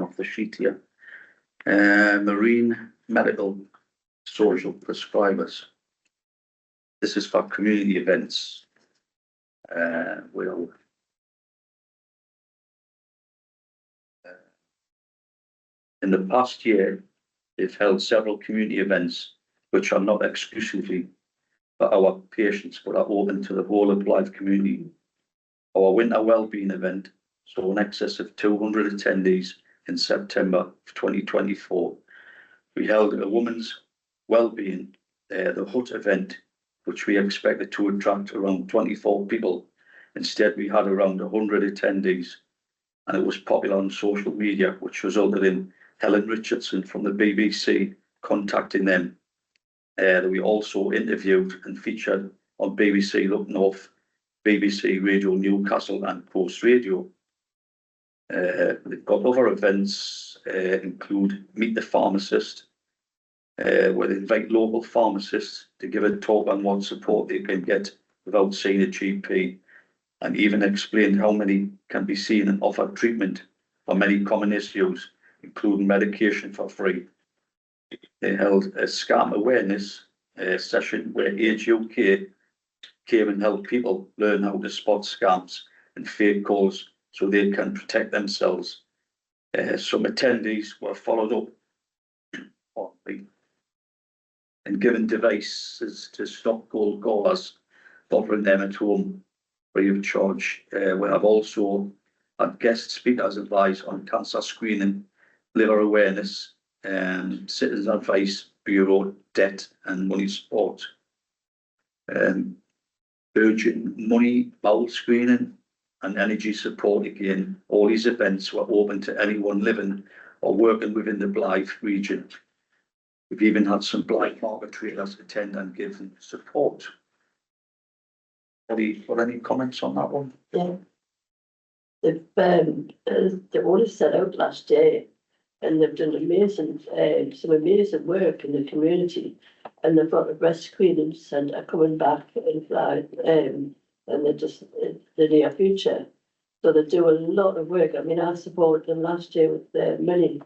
off the sheet here. Marine medical social prescribers. This is for community events. In the past year, they've held several community events which are not exclusively for our patients but are open to the whole of Blythe community. Our winter wellbeing event so in excess of 200 attendees in September of 2024. We held a women's wellbeing, the hut event, which we expected to attract around 24 people. Instead, we had around 100 attendees, and it was popular on social media, which resulted in Helen Richardson from the BBC contacting them. We also interviewed and featured on BBC Up North, BBC Radio Newcastle and Coast Radio. They've got other events, include Meet the Pharmacist, where they invite local pharmacists to give a talk on what support they can get without seeing a GP, and even explain how many can be seen and offer treatment for many common issues, including medication for free. They held a scam awareness session where Age UK came and helped people learn how to spot scams and fake calls so they can protect themselves. Some attendees were followed up and given devices to stop cold callers, offering them at home free of charge. We have also had guest speakers advise on cancer screening, liver awareness, Citizens Advice Bureau, debt and money support, urgent money bowel screening and energy support. Again, all these events were open to anyone living or working within the Blythe region. We've even had some Blythe market traders attend and give them support. Any comments on that one? Yeah. They've only set out last day, and they've done some amazing work in the community, and they've got a breast screening centre coming back in Blythe, and they're just in the near future. So they do a lot of work. I mean, I supported them last year with their money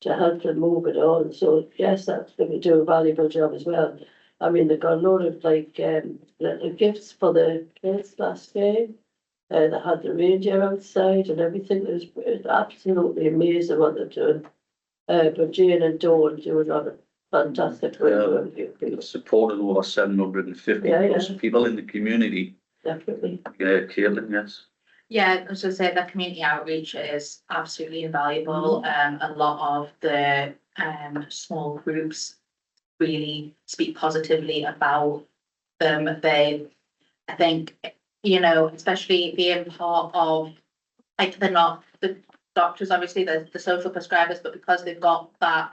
to help them move it on. So yes, that's going to do a valuable job as well. I mean, they got a lot of little gifts for the kids last game. They had the reindeer outside and everything. It was absolutely amazing what they're doing. But Jane and Dawn do a lot of fantastic work. Supported over 750 plus people in the community. Definitely. Yeah, Caitlin, yes. Yeah, I was gonna say that community outreach is absolutely invaluable. A lot of the small groups really speak positively about them. I think, especially being part of, they're not the doctors, obviously, the social prescribers, but because they've got that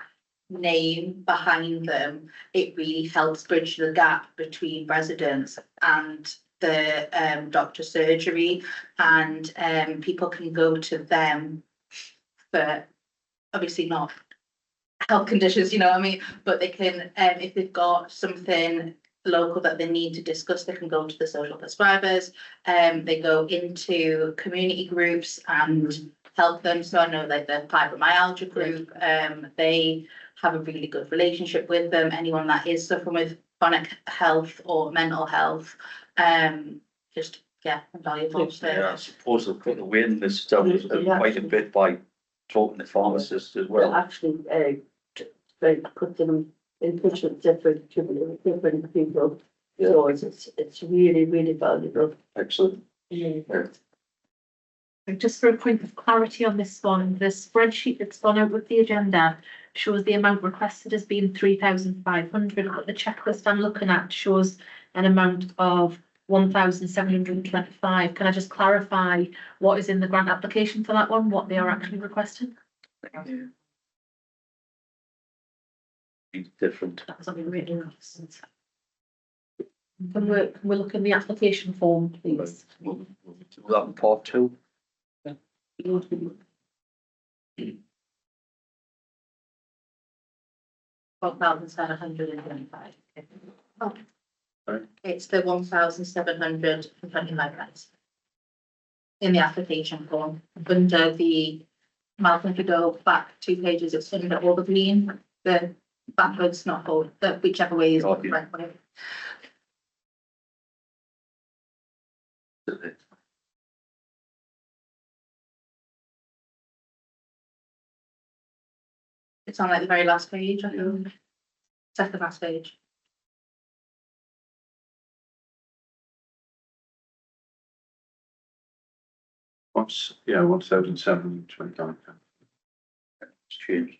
name behind them, it really helps bridge the gap between residents and the doctor surgery, and people can go to them for obviously not health conditions, but they can, if they've got something local that they need to discuss, they can go to the social prescribers. They go into community groups and help them. So I know like the fibromyalgia group, they have a really good relationship with them. Anyone that is suffering with chronic health or mental health, invaluable. So Yeah, I suppose they've put the waiting list down quite a bit by talking to pharmacists as well. Actually, put them in touch with different people. So it's really, really valuable. Excellent. Just for a point of clarity on this one, the spreadsheet that's gone out with the agenda shows the amount requested as being 3,500, but the checklist I'm looking at shows an amount of 1,725. Can I just clarify what is in the grant application for that one, what they are actually requesting? Different. That was on the written. Can we look in the application form, please? We'll do that in part 2. 1,725. Sorry? It's the 1,725 pounds in the application form. Under the, Malcolm, if you go back 2 pages, it's under all the green, the backwards, not forward, whichever way is the correct way. It's on like the very last page, I think. Second last page. Yeah, 1,729. It's changed.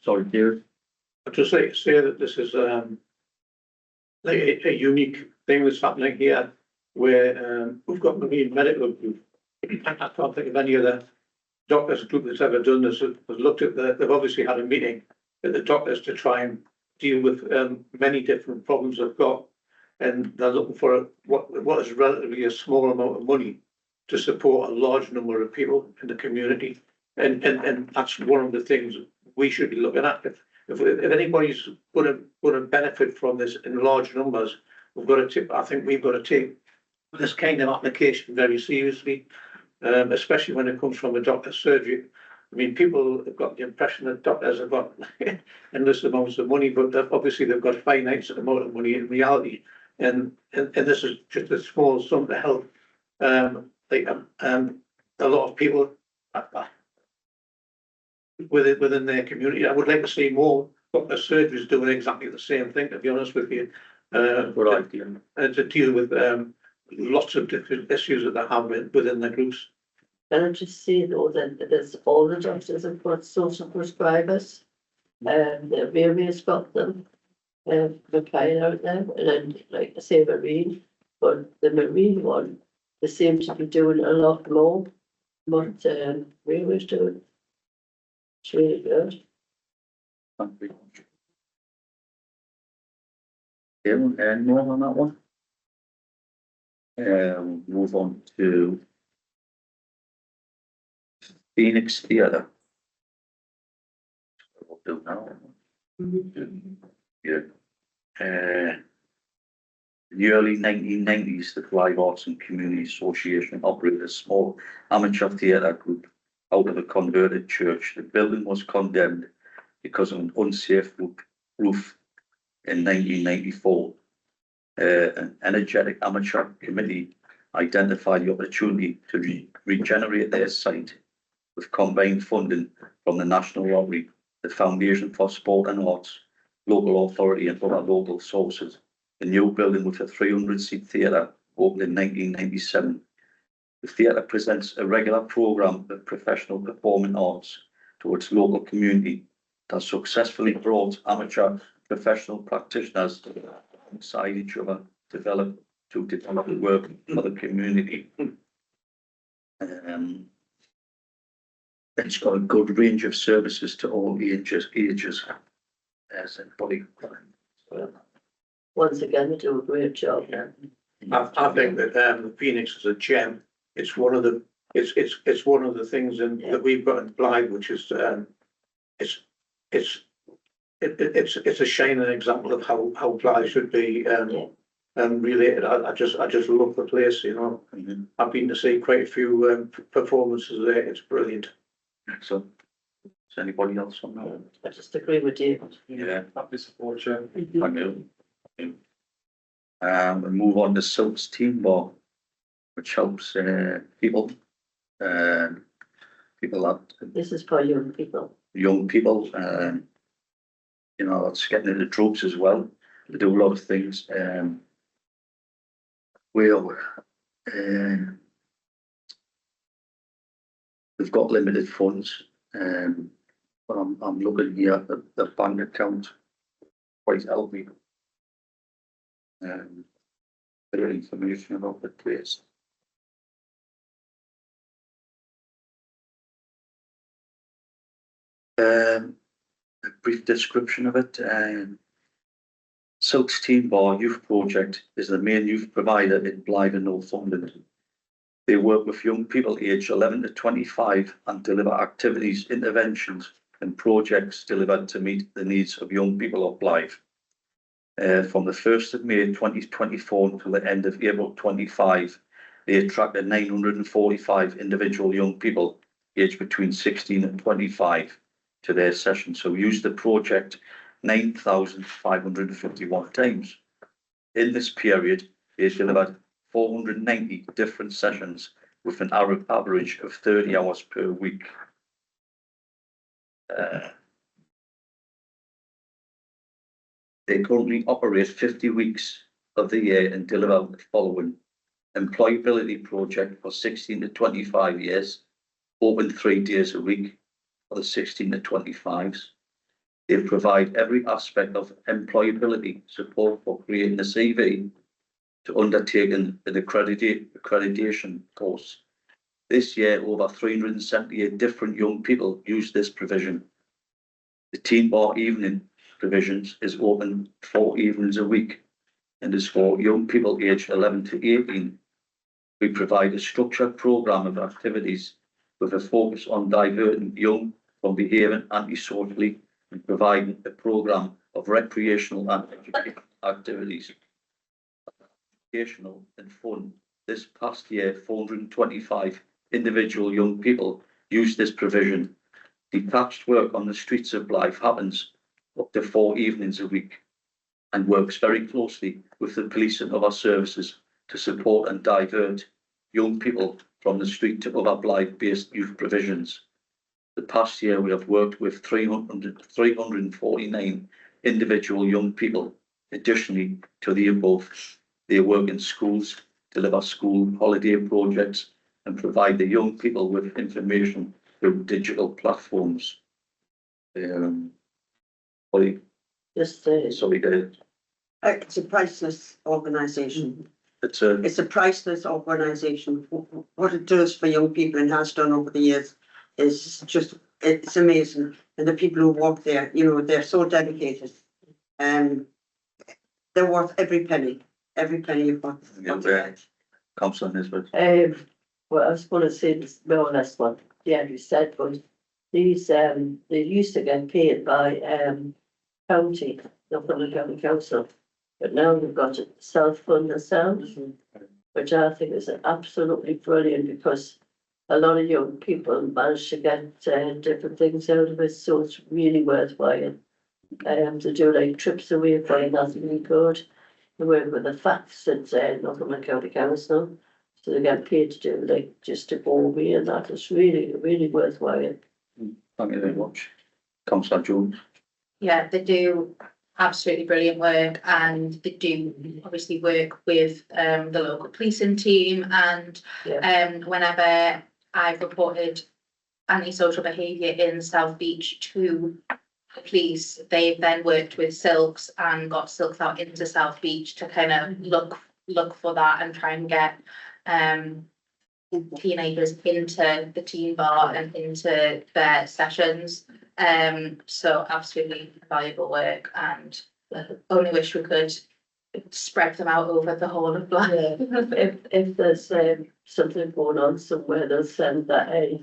Sorry, dear. I'd just like to say that this is, like a unique thing that's happening here, where, we've got marine medical group. I can't think of any other doctors group that's ever done this, has looked at they've obviously had a meeting with the doctors to try and deal with, many different problems they've got. And they're looking for what is relatively a small amount of money to support a large number of people in the community. And that's one of the things we should be looking at. If anybody's gonna benefit from this in large numbers, I think we've got to take this kind of application very seriously, especially when it comes from a doctor's surgery. I mean, people have got the impression that doctors have got endless amounts of money, but obviously they've got finite amount of money in reality. And this is just a small sum to help, a lot of people within their community. I would like to see more doctor surgeries doing exactly the same thing, to be honest with you. Good idea. And to deal with lots of different issues that they have within their groups. Can I just say though that there's all the doctors have got social prescribers, there are various got them. The kind out there, and then like I say marine, but the marine one, they seem to be doing a lot more. What we was doing. It's really good. Thank you. Yeah, and more on that one? We'll move on to Phoenix Theatre. We'll do now. Yeah. In the early 1990s, the Blythe Arts and Community Association operated a small amateur theatre group out of a converted church. The building was condemned because of an unsafe roof in 1994. An energetic amateur committee identified the opportunity to regenerate their site with combined funding from the National Lottery, the Foundation for Sport and Arts, local authority and other local sources. The new building with a 300-seat theatre opened in 1997. The theatre presents a regular programme of professional performing arts to its local community that successfully brought amateur professional practitioners alongside each other to develop work for the community. It's got a good range of services to all ages. As everybody. Once again, they do a great job. I think that the Phoenix is a gem. It's one of the one of the things that we've got in Blythe, which is it's a shining example of how Blythe should be related. I just love the place. You know, I've been to see quite a few performances there. It's brilliant. Excellent. Is anybody else on that? I just agree with you. Yeah. Happy support, Chair. Thank you. We move on to Silks Team Bar, which helps people that This is for young people. young people, you know, it's getting into drugs as well. They do a lot of things. We've got limited funds, but I'm looking here at the bank account, quite healthy. Bit of information about the place. A brief description of it. Silks Team Bar Youth Project is the main youth provider in Blythe and Northumberland. They work with young people aged 11 to 25 and deliver activities, interventions and projects delivered to meet the needs of young people of Blythe. From the 1st of May 2024 until the end of April 25, they attracted 945 individual young people aged between 16 and 25 to their session. So we used the project 9,551 times. In this period, they delivered 490 different sessions with an average of 30 hours per week. They currently operate 50 weeks of the year and deliver the following: employability project for 16 to 25 years, open 3 days a week for the 16 to 25s. They provide every aspect of employability support for creating a CV to undertaking an accreditation course. This year, over 378 different young people use this provision. The teen bar evening provisions is open 4 evenings a week and is for young people aged 11 to 18. We provide a structured program of activities with a focus on diverting young from behaving antisocially and providing a program of recreational and educational activities. Educational and fun. This past year, 425 individual young people used this provision. Detached work on the streets of Blythe happens up to 4 evenings a week and works very closely with the police and other services to support and divert young people from the street to other Blythe-based youth provisions. The past year, we have worked with 349 individual young people. Additionally to the above, they work in schools, deliver school holiday projects, and provide the young people with information through digital platforms. Sorry, Just, It's a priceless organisation. it's a It's a priceless organisation. What it does for young people and has done over the years is just, it's amazing. And the people who work there, you know, they're so dedicated. And they're worth every penny of what Yeah, they get. council on this, but well, I was gonna say this more or less what Andrew said, but these, they used to get paid by, county, Northumberland County Council. But now they've got to self-fund themselves, which I think is absolutely brilliant because a lot of young people manage to get different things out of it, so it's really worthwhile. To do like trips away for that's really good. They work with the facts at Northumberland County Council, so they get paid to do like just to go away, and that is really, really worthwhile. thank you very much. Councillor Jones. Yeah, they do absolutely brilliant work, and they do obviously work with the local policing team, and whenever I've reported antisocial behaviour in South Beach to the police, they've then worked with Silks and got Silks out into South Beach to kind of look for that and try and get teenagers into the teen bar and into their sessions. So absolutely valuable work, and only wish we could spread them out over the whole of Blythe. If there's something going on somewhere, they'll send that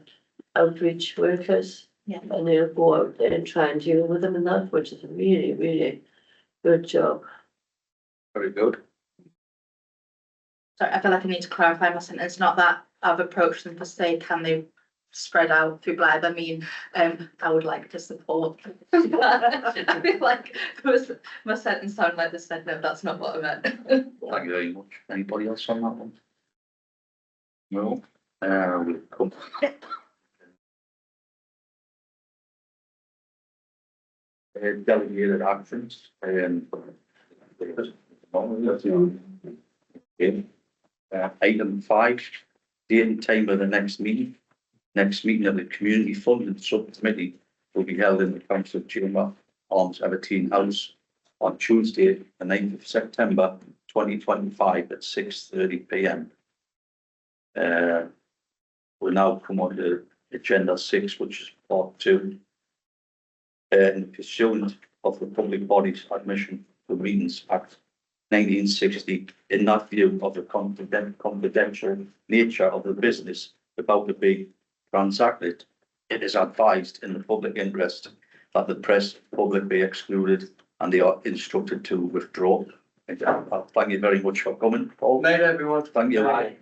outreach workers. Yeah. And they'll go out there and try and deal with them and that, which is a really, really good job. Very good. Sorry, I feel like I need to clarify my sentence, not that I've approached them to say, can they spread out through Blythe? I mean, I would like to support. I feel like my sentence sounded like they said, no, that's not what I meant. Thank you very much. Anybody else on that one? No. We'll come. Delegated actions. Item 5, date and time of the next meeting. Next meeting of the Community Funding Subcommittee will be held in the Council Chamber, Arms Aberdeen House, on Tuesday, the 9th of September 2025 at 6:30 p.m. We'll now come on to agenda 6, which is part 2. In pursuant of the Public Bodies Admission to Meetings Act 1960, in that view of the confidential nature of the business about to be transacted, it is advised in the public interest that the press public be excluded, and they are instructed to withdraw. Thank you very much for coming, Paul. Night, everyone. Thank you. Bye.